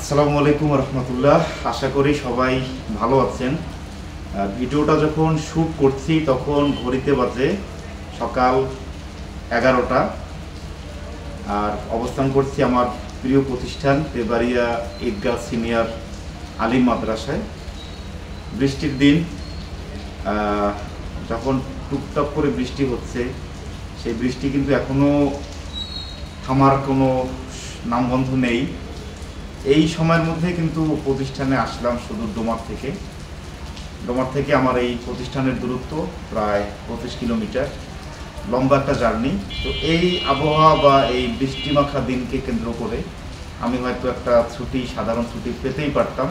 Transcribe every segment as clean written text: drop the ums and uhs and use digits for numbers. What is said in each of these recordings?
আসসালামু আলাইকুম রহমতুল্লাহ। আশা করি সবাই ভালো আছেন। ভিডিওটা যখন শ্যুট করছি তখন ঘড়িতে বাজে সকাল 11টা, আর অবস্থান করছি আমার প্রিয় প্রতিষ্ঠান তেবাড়িয়া ঈদগাহ সিনিয়র আলিম মাদ্রাসায়। বৃষ্টির দিন, যখন টুকটাক করে বৃষ্টি হচ্ছে, সেই বৃষ্টি কিন্তু এখনও থামার কোনো নামগন্ধ নেই। এই সময়ের মধ্যে কিন্তু প্রতিষ্ঠানে আসলাম সুদূর ডোমার থেকে আমার এই প্রতিষ্ঠানের দূরত্ব প্রায় 25 কিলোমিটার, লম্বা একটা জার্নি। তো এই আবহাওয়া বা এই বৃষ্টিমাখা দিনকে কেন্দ্র করে আমি হয়তো একটা সাধারণ ছুটি পেতেই পারতাম।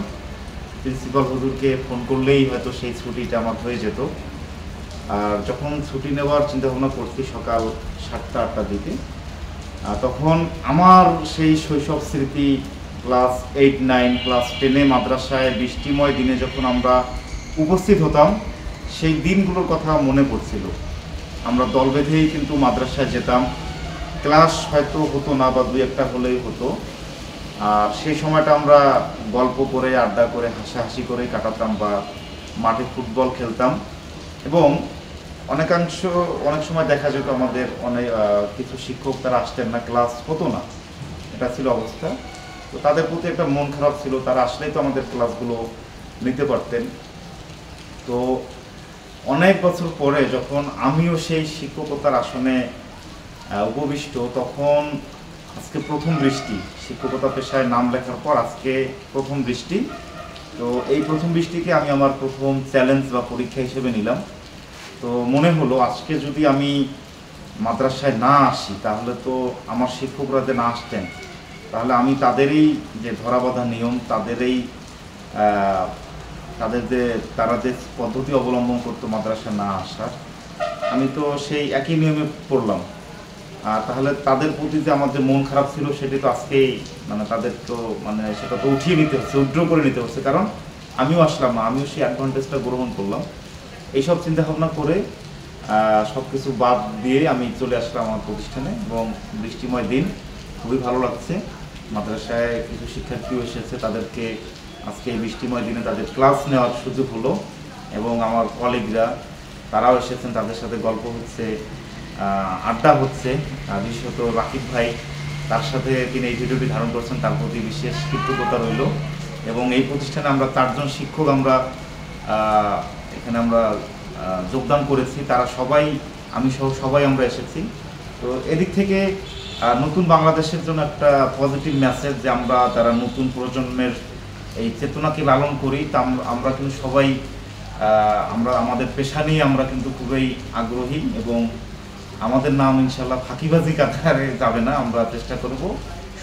প্রিন্সিপাল হুজুরকে ফোন করলেই হয়তো সেই ছুটিটা আমার হয়ে যেত। আর যখন ছুটি নেওয়ার চিন্তাভাবনা করছি সকাল 7টা-8টার দিকে, তখন আমার সেই শৈশব স্মৃতি ক্লাস 8-9 ক্লাস 10-এ মাদ্রাসায় বৃষ্টিময় দিনে যখন আমরা উপস্থিত হতাম, সেই দিনগুলোর কথা মনে পড়ছিল। আমরা দল বেঁধেই কিন্তু মাদ্রাসায় যেতাম। ক্লাস হয়তো হতো না বা 2-1টা হলেই হতো, আর সেই সময়টা আমরা গল্প করে, আড্ডা করে, হাসাহাসি করে কাটাতাম বা মাঠে ফুটবল খেলতাম। এবং অনেক সময় দেখা যেত আমাদের কিছু শিক্ষক তারা আসতেন না, ক্লাস হতো না, এটা ছিল অবস্থা। তো তাদের প্রতি একটা মন খারাপ ছিল, তারা আসলেই তো আমাদের ক্লাসগুলো নিতে পারতেন। তো অনেক বছর পরে যখন আমিও সেই শিক্ষকতার আসনে উপবিষ্ট, তখন আজকে প্রথম বৃষ্টি, শিক্ষকতা পেশায় নাম লেখার পর আজকে প্রথম বৃষ্টি। তো এই প্রথম বৃষ্টিকে আমি আমার প্রথম চ্যালেঞ্জ বা পরীক্ষা হিসেবে নিলাম। তো মনে হলো আজকে যদি আমি মাদ্রাসায় না আসি, তাহলে তো আমার শিক্ষকরা যে না আসতেন, তাহলে আমি তাদেরই যে ধরাবাঁধা নিয়ম, তারা যে পদ্ধতি অবলম্বন করতো মাদ্রাসায় না আসার, আমি তো সেই একই নিয়মে পড়লাম। আর তাহলে তাদের প্রতি যে আমার যে মন খারাপ ছিল, সেটি তো আজকেই সেটা তো উঠিয়ে নিতে হচ্ছে, উইথড্র করে নিতে হচ্ছে, কারণ আমিও আসলাম না, আমিও সেই অ্যাডভান্টেজটা গ্রহণ করলাম। এইসব চিন্তাভাবনা করে সব কিছু বাদ দিয়ে আমি চলে আসলাম আমার প্রতিষ্ঠানে। এবং বৃষ্টিময় দিন, খুবই ভালো লাগছে। মাদ্রাসায় কিছু শিক্ষার্থীও এসেছে, তাদেরকে আজকে এই বৃষ্টিময় দিনে তাদের ক্লাস নেওয়ার সুযোগ হলো। এবং আমার কলিগরা তারাও এসেছেন, তাদের সাথে গল্প হচ্ছে, আড্ডা হচ্ছে। বিশেষত রাকিব ভাই, তার সাথে তিনি এই ভিডিওটি ধারণ করছেন, তার প্রতি বিশেষ কৃতজ্ঞতা রইল। এবং এই প্রতিষ্ঠানে আমরা 4জন শিক্ষক এখানে আমরা যোগদান করেছি। তারা সবাই, আমি সহ সবাই আমরা এসেছি। তো এদিক থেকে নতুন বাংলাদেশের জন্য একটা পজিটিভ মেসেজ, যে আমরা যারা নতুন প্রজন্মের এই চেতনাকে লালন করি, তা আমরা কিন্তু সবাই আমাদের পেশা নিয়ে আমরা কিন্তু খুবই আগ্রহী। এবং আমাদের নাম ইনশাল্লাহ ফাঁকিবাজি কাতারে যাবে না। আমরা চেষ্টা করব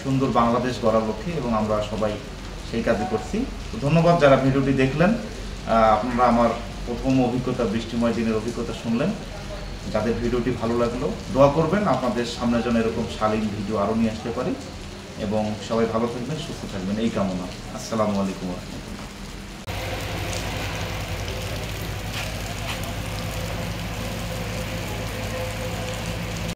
সুন্দর বাংলাদেশ গড়ার লক্ষ্যে, এবং আমরা সবাই সেই কাজই করছি। তো ধন্যবাদ যারা ভিডিওটি দেখলেন। আপনারা আমার প্রথম অভিজ্ঞতা, বৃষ্টিময় দিনের অভিজ্ঞতা শুনলেন। যাদের ভিডিওটি ভালো লাগলো, দোয়া করবেন আপনাদের সামনে যেন এরকম শালীন ভিডিও আরও নিয়ে আসতে পারি। এবং সবাই ভালো থাকবেন, সুস্থ থাকবেন, এই কামনা। আসসালামু আলাইকুম।